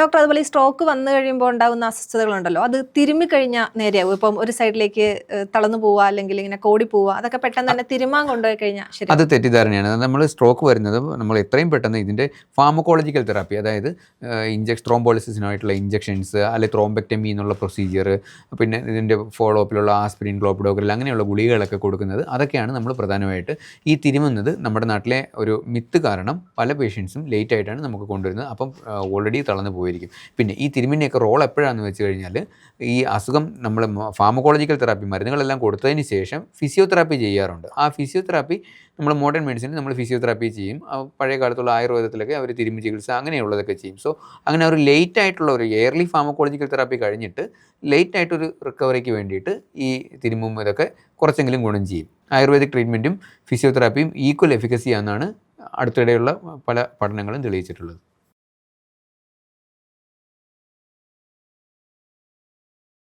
Doctor അതുപോലെ ഈ stroke വന്നു കഴിയുമ്പോൾ ഉണ്ടാകുന്ന അസ്വസ്ഥതകളുണ്ടല്ലോ, അത് തിരുമ്മി കഴിഞ്ഞാൽ നേരെയാവും? ഇപ്പം ഒരു സൈഡിലേക്ക് തളർന്നു പോവുക, അല്ലെങ്കിൽ ഇങ്ങനെ കോടി പോവുക, അതൊക്കെ പെട്ടെന്ന് തന്നെ തിരുമാൻ കൊണ്ടുപോയി കഴിഞ്ഞാൽ ശരി? അത് തെറ്റിദ്ധാരണയാണ്. നമ്മൾ സ്ട്രോക്ക് വരുന്നത് നമ്മൾ എത്രയും പെട്ടെന്ന് ഇതിൻ്റെ ഫാർമക്കോളജിക്കൽ തെറാപ്പി, അതായത് ത്രോംബോളിസിസിനായിട്ടുള്ള ഇഞ്ചക്ഷൻസ്, അല്ലെങ്കിൽ ത്രോംബെക്ടമി എന്നുള്ള പ്രൊസീജിയർ, പിന്നെ ഇതിൻ്റെ ഫോളോ അപ്പിലുള്ള ആസ്പിരിൻ, ക്ലോപ്പിഡോഗ്രൽ അങ്ങനെയുള്ള ഗുളികകളൊക്കെ കൊടുക്കുന്നത്, അതൊക്കെയാണ് നമ്മൾ പ്രധാനമായിട്ട് ഈ തിരുമുന്നത്. നമ്മുടെ നാട്ടിലെ ഒരു മിത്ത് കാരണം പല പേഷ്യൻസും ലേറ്റ് ആയിട്ടാണ് നമുക്ക് കൊണ്ടുവരുന്നത്. അപ്പം ഓൾറെഡി തളർന്നു പോയിരിക്കും. പിന്നെ ഈ തിരുമിൻ്റെയൊക്കെ റോൾ എപ്പോഴാണെന്ന് വെച്ച് കഴിഞ്ഞാൽ, ഈ അസുഖം നമ്മൾ ഫാർമക്കോളജിക്കൽ തെറാപ്പി മരുന്നുകളെല്ലാം കൊടുത്തതിന് ശേഷം ഫിസിയോതെറാപ്പി ചെയ്യാറുണ്ട്. ആ ഫിസിയോതെറാപ്പി നമ്മൾ മോഡേൺ മെഡിസിനിൽ നമ്മൾ ഫിസിയോതെറാപ്പി ചെയ്യും. പഴയ കാലത്തുള്ള ആയുർവേദത്തിലൊക്കെ അവർ തിരുമ്മി ചികിത്സ അങ്ങനെയുള്ളതൊക്കെ ചെയ്യും. സോ അങ്ങനെ ഒരു ലേറ്റ് ആയിട്ടുള്ള ഒരു ഇയർലി ഫാർമക്കോളജിക്കൽ തെറാപ്പി കഴിഞ്ഞിട്ട് ലേറ്റ് ആയിട്ടൊരു റിക്കവറിക്ക് വേണ്ടിയിട്ട് ഈ തിരുമ്മും ഇതൊക്കെ കുറച്ചെങ്കിലും ഗുണം ചെയ്യും. ആയുർവേദിക് ട്രീറ്റ്മെൻറ്റും ഫിസിയോതെറാപ്പിയും ഈക്വൽ എഫിക്കസി ആണെന്നാണ് അടുത്തിടെയുള്ള പല പഠനങ്ങളും തെളിയിച്ചിട്ടുള്ളത്.